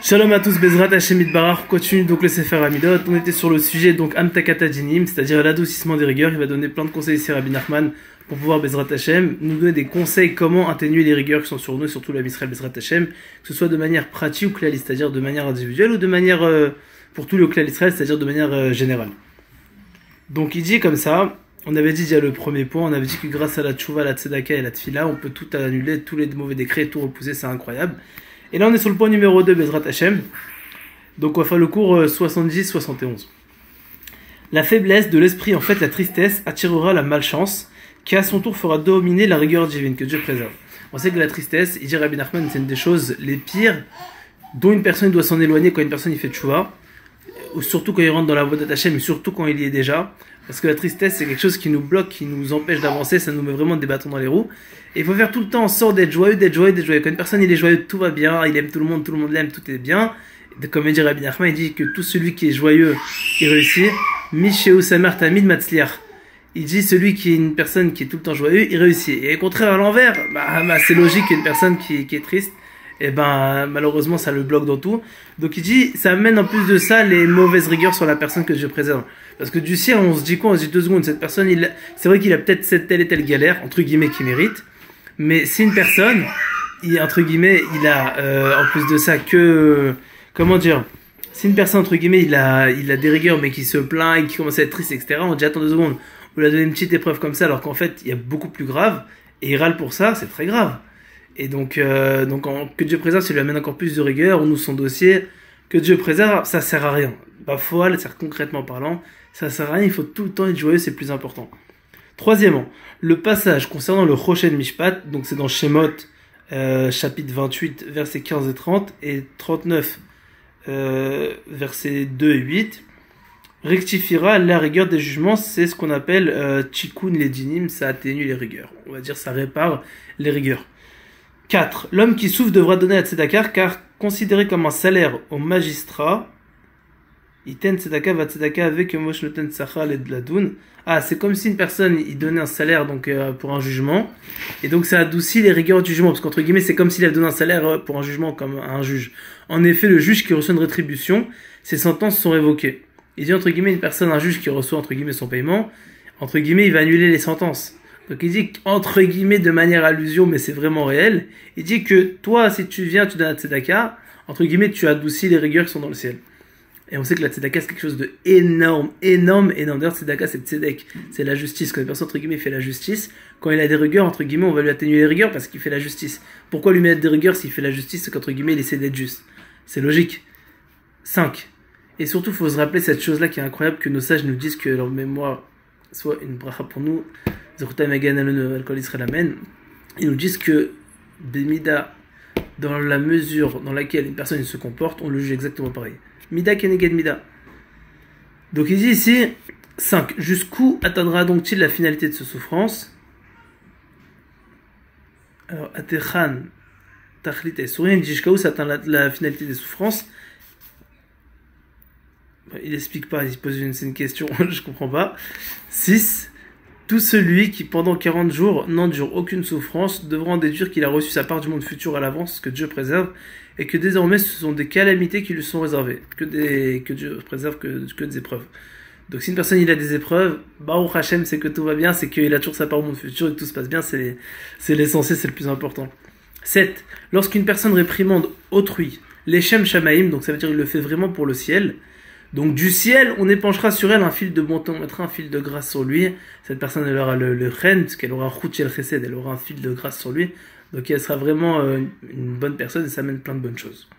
Shalom à tous, Bezrat Hashem Itbarach, on continue donc le Sefer Amidot. On était sur le sujet donc Amtakata Dinim, c'est-à-dire l'adoucissement des rigueurs. Il va donner plein de conseils ici Rabbi Nachman pour pouvoir Bezrat Hashem nous donner des conseils comment atténuer les rigueurs qui sont sur nous, surtout la Israël Bezrat Hashem, que ce soit de manière pratique ou clalique, c'est-à-dire de manière individuelle ou de manière pour tout le clan Israël, c'est-à-dire de manière générale. Donc il dit comme ça, on avait dit déjà le premier point, on avait dit que grâce à la tchouva, la tzedaka et la tfila, on peut tout annuler, tous les mauvais décrets, tout repousser, c'est incroyable. Et là on est sur le point numéro 2, Bezrat Hashem. Donc on va faire le cours 70-71. La faiblesse de l'esprit, en fait la tristesse, attirera la malchance, qui à son tour fera dominer la rigueur divine, que Dieu préserve. On sait que la tristesse, il dit Rabbi Nachman, c'est une des choses les pires dont une personne doit s'en éloigner quand une personne il fait tchouva, ou surtout quand il rentre dans la voie d'Hachem, mais surtout quand il y est déjà. Parce que la tristesse, c'est quelque chose qui nous bloque, qui nous empêche d'avancer, ça nous met vraiment des bâtons dans les roues. Et il faut faire tout le temps en sorte d'être joyeux, d'être joyeux, d'être joyeux. Quand une personne il est joyeux, tout va bien, il aime tout le monde l'aime, tout est bien. Comme il dit Rabbi Nachman, il dit que tout celui qui est joyeux, il réussit. Misheu Samer Tamid Matzliach. Il dit celui qui est une personne qui est tout le temps joyeux, il réussit. Et au contraire, à l'envers, c'est logique qu'une personne qui est triste, et malheureusement ça le bloque dans tout. Donc il dit ça amène en plus de ça les mauvaises rigueurs sur la personne que Dieu préserve. Parce que du ciel on se dit quoi? On se dit 2 secondes, cette personne c'est vrai qu'il a peut-être cette telle et telle galère entre guillemets qu'il mérite, mais si une personne entre guillemets il a en plus de ça que comment dire, si une personne entre guillemets il a des rigueurs mais qui se plaint et qui commence à être triste etc, on dit attends 2 secondes, on lui a donné une petite épreuve comme ça alors qu'en fait il y a beaucoup plus grave et il râle pour ça, c'est très grave. Et donc que Dieu préserve, ça lui amène encore plus de rigueur, on ouvre son dossier, que Dieu préserve, ça sert à rien. Pas folle, ça sert concrètement parlant, ça sert à rien, il faut tout le temps être joyeux, c'est plus important. Troisièmement, le passage concernant le Choshen Mishpat, donc c'est dans Shemot, chapitre 28, versets 15 et 30, et 39, versets 2 et 8, rectifiera la rigueur des jugements, c'est ce qu'on appelle Tikkun Ledinim, ça atténue les rigueurs. On va dire ça répare les rigueurs. 4. L'homme qui souffre devra donner la tzedaka car considéré comme un salaire au magistrat, iten tzedaka va tzedaka avec mosh noten sachal et de la doun. Ah, c'est comme si une personne il donnait un salaire donc pour un jugement et donc ça adoucit les rigueurs du jugement parce qu'entre guillemets c'est comme s'il avait donné un salaire pour un jugement comme un juge. En effet, le juge qui reçoit une rétribution, ses sentences sont révoquées. Il dit entre guillemets une personne, un juge qui reçoit entre guillemets son paiement, entre guillemets il va annuler les sentences. Donc il dit entre guillemets de manière allusion, mais c'est vraiment réel. Il dit que toi, si tu viens, tu donnes la tzedaka, entre guillemets, tu adoucis les rigueurs qui sont dans le ciel. Et on sait que la tzedaka c'est quelque chose de énorme. D'ailleurs, tzedaka c'est tzedek, c'est la justice. Quand une personne entre guillemets fait la justice, quand il a des rigueurs entre guillemets, on va lui atténuer les rigueurs parce qu'il fait la justice. Pourquoi lui mettre des rigueurs s'il fait la justice? C'est qu'entre guillemets il essaie d'être juste. C'est logique. 5. Et surtout, il faut se rappeler cette chose-là qui est incroyable, que nos sages nous disent que leur mémoire soit une bracha pour nous. Ils nous disent que Bemida, dans la mesure dans laquelle une personne se comporte, on le juge exactement pareil. Mida keneged mida. Donc il dit ici 5. Jusqu'où atteindra donc-il la finalité de sa souffrance? Alors, Atechan, Tachlit et Sourien, il dit jusqu'à où ça atteint la finalité des souffrances? Il explique pas, il pose une question, je comprends pas. 6. Tout celui qui, pendant 40 jours, n'endure aucune souffrance, devra en déduire qu'il a reçu sa part du monde futur à l'avance, que Dieu préserve, et que désormais ce sont des calamités qui lui sont réservées, que Dieu préserve que des épreuves. Donc si une personne il a des épreuves, Baruch Hashem, c'est que tout va bien, c'est qu'il a toujours sa part au monde futur et que tout se passe bien, c'est l'essentiel, c'est le plus important. 7. Lorsqu'une personne réprimande autrui, l'Eshem Shamaim, donc ça veut dire qu'il le fait vraiment pour le ciel, donc du ciel, on épanchera sur elle un fil de bonté, on mettra un fil de grâce sur lui. Cette personne, elle aura le chen, parce qu'elle aura Chut Shel Chesed, elle aura un fil de grâce sur lui. Donc elle sera vraiment une bonne personne et ça amène plein de bonnes choses.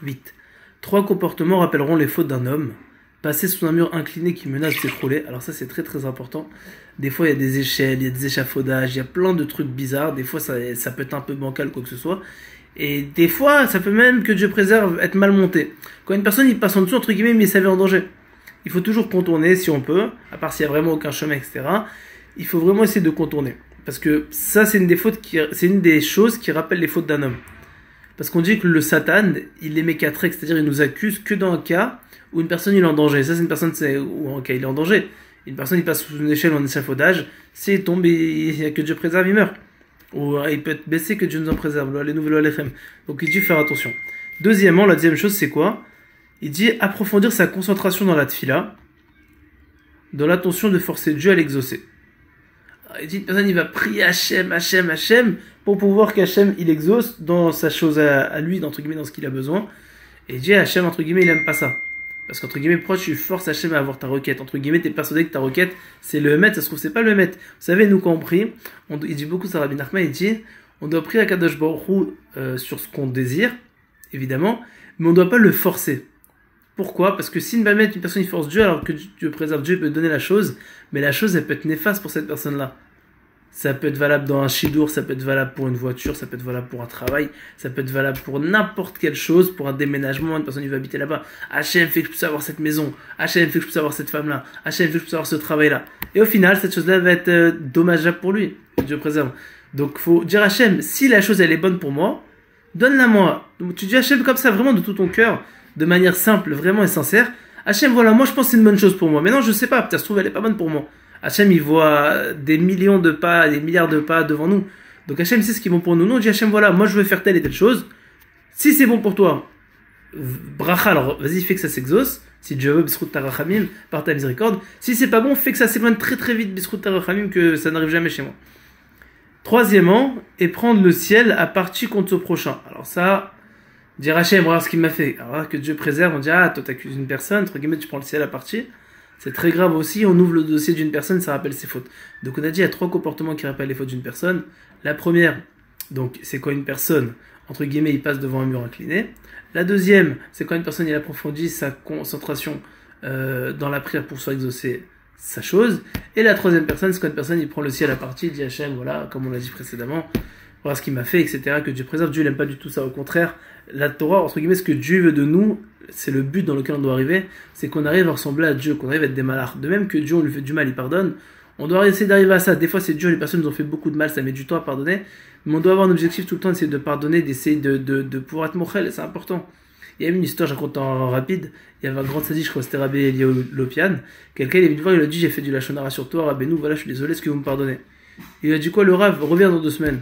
8. 3 comportements rappelleront les fautes d'un homme. Passer sous un mur incliné qui menace de s'écrouler. Alors ça, c'est très très important. Des fois, il y a des échelles, il y a des échafaudages, il y a plein de trucs bizarres. Des fois, ça peut être un peu bancal, quoi que ce soit. Et des fois, ça peut même, que Dieu préserve, être mal monté. Quand une personne, il passe en dessous, entre guillemets, mais il savait en danger. Il faut toujours contourner, si on peut, à part s'il n'y a vraiment aucun chemin, etc. Il faut vraiment essayer de contourner. Parce que ça, c'est une des choses qui rappellent les fautes d'un homme. Parce qu'on dit que le Satan, il les met qu'à trait, c'est-à-dire il nous accuse que dans un cas où une personne, il est en danger. Ça, c'est une personne, où en cas, il est en danger. Une personne, il passe sous une échelle ou un échafaudage, s'il tombe, il y a que Dieu préserve, il meurt. Ou il peut être baissé, que Dieu nous en préserve. Donc il dit faire attention. Deuxièmement, la deuxième chose, c'est quoi? Il dit approfondir sa concentration dans la tfila, dans l'intention de forcer Dieu à l'exaucer. Il dit une personne, il va prier Hachem, Hachem, Hachem, pour pouvoir qu'Hachem, il exauce dans sa chose à lui, entre guillemets, dans ce qu'il a besoin. Et il dit Hachem, entre guillemets, il aime pas ça. Parce qu'entre guillemets, pourquoi tu forces Hachem à avoir ta requête? Entre guillemets, t'es persuadé que ta requête, c'est le Hémet, ça se trouve, c'est pas le Hémet. Vous savez, nous, quand on prie, il dit beaucoup ça, Rabbi Nachman, il dit, on doit prier à Kadosh Baruch Hu sur ce qu'on désire, évidemment, mais on doit pas le forcer. Pourquoi? Parce que si une personne il force Dieu, alors que Dieu préserve, Dieu peut donner la chose, mais la chose, elle peut être néfaste pour cette personne-là. Ça peut être valable dans un chidour, ça peut être valable pour une voiture, ça peut être valable pour un travail, ça peut être valable pour n'importe quelle chose, pour un déménagement, une personne qui va habiter là-bas. Hachem fait que je puisse avoir cette maison, Hachem fait que je puisse avoir cette femme-là, Hachem fait que je puisse avoir ce travail-là. Et au final, cette chose-là va être dommageable pour lui, que Dieu préserve. Donc, faut dire Hachem, si la chose elle est bonne pour moi, donne-la moi. Donc, tu dis Hachem comme ça, vraiment de tout ton cœur, de manière simple, vraiment et sincère. Hachem, voilà, moi je pense que c'est une bonne chose pour moi, mais non, je sais pas, peut-être ça se trouve elle est pas bonne pour moi. Hachem, il voit des millions de pas, des milliards de pas devant nous. Donc Hachem sait ce qui est bon pour nous. Nous, on dit Hachem, voilà, moi je veux faire telle et telle chose. Si c'est bon pour toi, bracha, alors vas-y, fais que ça s'exauce. Si Dieu veut, bisrout tarachamim, par ta miséricorde. Si c'est pas bon, fais que ça s'éloigne très très vite, bisrout tarachamim, que ça n'arrive jamais chez moi. Troisièmement, et prendre le ciel à partie contre au prochain. Alors ça, dire Hachem, regarde ce qu'il m'a fait. Alors que Dieu préserve, on dit, ah, toi t'accuses une personne, entre guillemets, tu prends le ciel à partie. C'est très grave aussi, on ouvre le dossier d'une personne, ça rappelle ses fautes. Donc on a dit, il y a 3 comportements qui rappellent les fautes d'une personne. La première, donc c'est quand une personne, entre guillemets, il passe devant un mur incliné. La deuxième, c'est quand une personne, il approfondit sa concentration dans la prière pour soit exaucer sa chose. Et la troisième personne, c'est quand une personne, il prend le ciel à partie, il dit Hachem, voilà, comme on l'a dit précédemment, voilà ce qu'il m'a fait, etc., que Dieu préserve. Dieu, il n'aime pas du tout ça, au contraire. La Torah, entre guillemets, ce que Dieu veut de nous, c'est le but dans lequel on doit arriver, c'est qu'on arrive à ressembler à Dieu, qu'on arrive à être des malars. De même que Dieu, on lui fait du mal, il pardonne. On doit essayer d'arriver à ça. Des fois, c'est Dieu, les personnes nous ont fait beaucoup de mal, ça met du temps à pardonner. Mais on doit avoir un objectif tout le temps, d'essayer de pardonner, d'essayer de pouvoir être mochel, c'est important. Il y a une histoire, je raconte en rapide. Il y avait un grand sadique, je crois que c'était Rabbi Eliyahu Lopian. Quelqu'un, il est venu voir, il a dit, j'ai fait du lachonara sur toi, Rabbeinu, voilà, je suis désolé, est-ce que vous me pardonnez? Il a dit quoi, le Rav, reviens dans 2 semaines.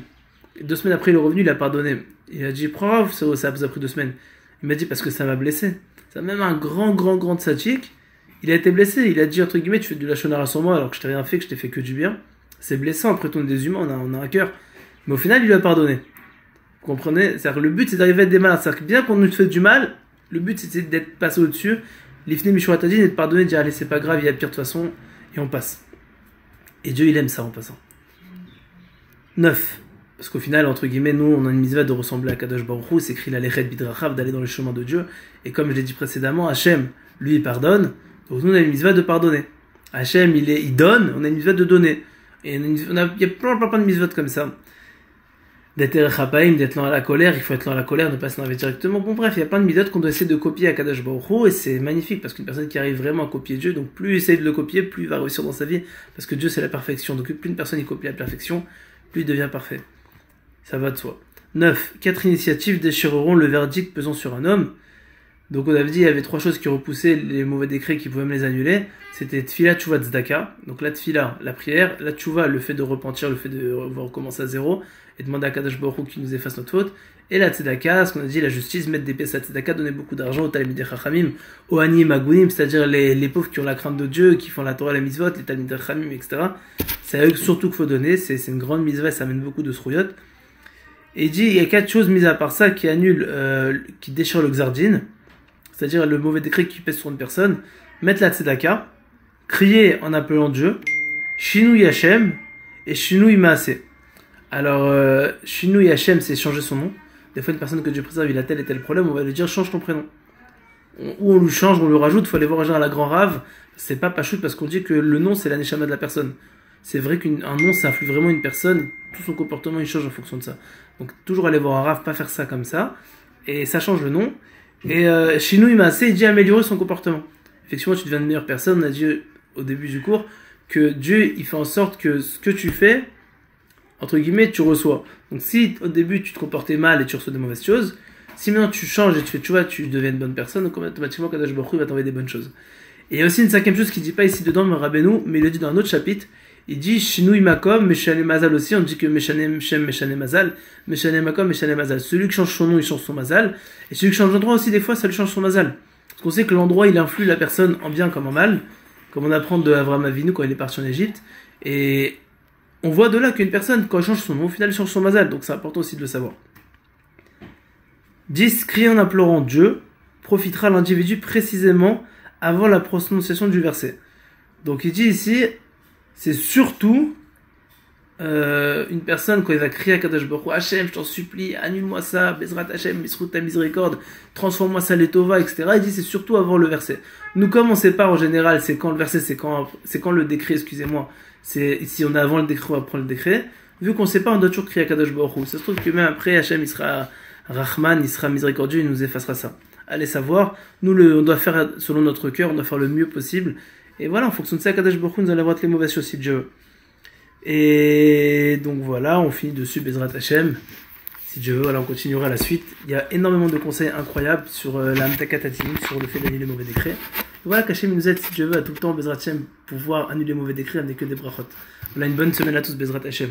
2 semaines après, il est revenu, il a pardonné. Il a dit, prends Rav, ça vous a pris 2 semaines. Il m'a dit, parce que ça m'a blessé. C'est même un grand sadique. Il a été blessé. Il a dit, entre guillemets, tu fais du lachonara sur moi alors que je t'ai rien fait, que je t'ai fait que du bien. C'est blessant. Après tout, on est des humains, on a un cœur. Mais au final, il lui a pardonné. Vous comprenez? C'est-à-dire que le but, c'est d'arriver à être des malades. C'est-à-dire que bien qu'on nous fait du mal, le but, c'est d'être passé au-dessus. L'ifne Mishouatadin et de pardonner, de dire, allez, c'est pas grave, il y a de pire de toute façon, et on passe. Et Dieu, il aime ça en passant. 9. Parce qu'au final, entre guillemets, nous, on a une mitzvah de ressembler à Kadosh Baruch Hu, c'est écrit la Lechet Bidrachav, d'aller dans le chemin de Dieu. Et comme je l'ai dit précédemment, Hachem, lui, il pardonne. Donc nous, on a une mitzvah de pardonner. Hachem, il donne, on a une mitzvah de donner. Et il y a plein de mitzvot comme ça. D'être Erechapaim, d'être lent à la colère, il faut être lent à la colère, ne pas s'énerver directement. Bon, bref, il y a plein de mitzvot qu'on doit essayer de copier à Kadosh Baruch Hu, et c'est magnifique, parce qu'une personne qui arrive vraiment à copier Dieu, donc plus il essaye de le copier, plus il va réussir dans sa vie, parce que Dieu, c'est la perfection. Donc plus une personne il copie la perfection, plus il devient parfait. Ça va de soi. 9. 4 initiatives déchireront le verdict pesant sur un homme. Donc on avait dit, il y avait 3 choses qui repoussaient les mauvais décrets qui pouvaient même les annuler. C'était Tfila, Tchouva, Tzedaka. Donc la Tfila, la prière. La Tchouva, le fait de repentir, le fait de recommencer à zéro. Et demander à Kadosh Baruch Hu qui nous efface notre faute. Et la Tzedaka, ce qu'on a dit, la justice, mettre des pièces à Tzedaka, donner beaucoup d'argent aux Talmidei Chachamim, aux Anim, Agunim, c'est-à-dire les pauvres qui ont la crainte de Dieu, qui font la Torah, la mitzvot, les Talmidei Chachamim, etc. C'est à eux surtout qu'il faut donner. C'est une grande mitzvah, ça amène beaucoup de srouyot. Et il dit, il y a 4 choses mises à part ça qui annulent, qui déchirent le Xardin, c'est-à-dire le mauvais décret qui pèse sur une personne, mettre la tzedaka, crier en appelant Dieu, Shinui Hashem et Shinui Maaseh. Alors, Shinui Hashem, c'est changer son nom. Des fois, une personne que Dieu préserve, il a tel et tel problème, on va lui dire, change ton prénom. Ou on lui change, on lui rajoute, il faut aller voir à la grand rave, c'est pas pachout parce qu'on dit que le nom, c'est la neshama de la personne. C'est vrai qu'un nom, ça influe vraiment une personne, tout son comportement, il change en fonction de ça. Donc, toujours aller voir un rave, pas faire ça comme ça, et ça change le nom. Et Shinui Maaseh, il dit améliorer son comportement. Effectivement, tu deviens une meilleure personne. On a dit au début du cours que Dieu, il fait en sorte que ce que tu fais, entre guillemets, tu reçois. Donc si au début tu te comportais mal et tu reçois des mauvaises choses, si maintenant tu changes et tu fais, tu vois, tu deviens une bonne personne, donc automatiquement Kadosh Baruch Hu va t'envoyer des bonnes choses. Et il y a aussi une 5e chose qu'il dit pas ici dedans, mais Rabbeinu, mais il le dit dans un autre chapitre. Il dit Shinui Makom, Meshane Mazal aussi. On dit que Meshane Shem, Meshane Mazal, Meshane Makom, Meshane Mazal. Celui qui change son nom, il change son Mazal. Et celui qui change d'endroit aussi, des fois, ça lui change son Mazal. Parce qu'on sait que l'endroit, il influe la personne en bien comme en mal. Comme on apprend de Avraham Avinu quand il est parti en Égypte. Et on voit de là qu'une personne, quand elle change son nom, au final, elle change son Mazal. Donc c'est important aussi de le savoir. 10. Crier en implorant Dieu profitera à l'individu précisément avant la prononciation du verset. Donc il dit ici, c'est surtout une personne quand il va crier à Kadosh Baruch Hu, Hachem, je t'en supplie, annule-moi ça, Bezrat Hachem, Misrout ta miséricorde, transforme-moi ça letova, etc. Il dit c'est surtout avant le verset. Nous comme on sépare en général, c'est quand le verset, c'est quand le décret, excusez-moi, c'est ici on a avant le décret, on va prendre le décret. Vu qu'on sait pas, on doit toujours crier à Kadosh Baruch Hu. Ça se trouve que même après Hachem il sera Rahman, il sera miséricordieux, il nous effacera ça. Allez savoir, nous on doit faire selon notre cœur, on doit faire le mieux possible. Et voilà, en fonction de ça, Kadosh Baruch Hu nous allons voir les mauvaises choses si Dieu veut. Et donc voilà, on finit dessus Bezrat Hashem. Si Dieu veut, voilà, on continuera la suite. Il y a énormément de conseils incroyables sur la Amtakatatinim, sur le fait d'annuler les mauvais décrets. Et voilà, qu'Hachem nous aide, si Dieu veut, à tout le temps, Bezrat Hashem, pouvoir annuler les mauvais décrets, amener que des brachot. Voilà, une bonne semaine à tous, Bezrat Hashem.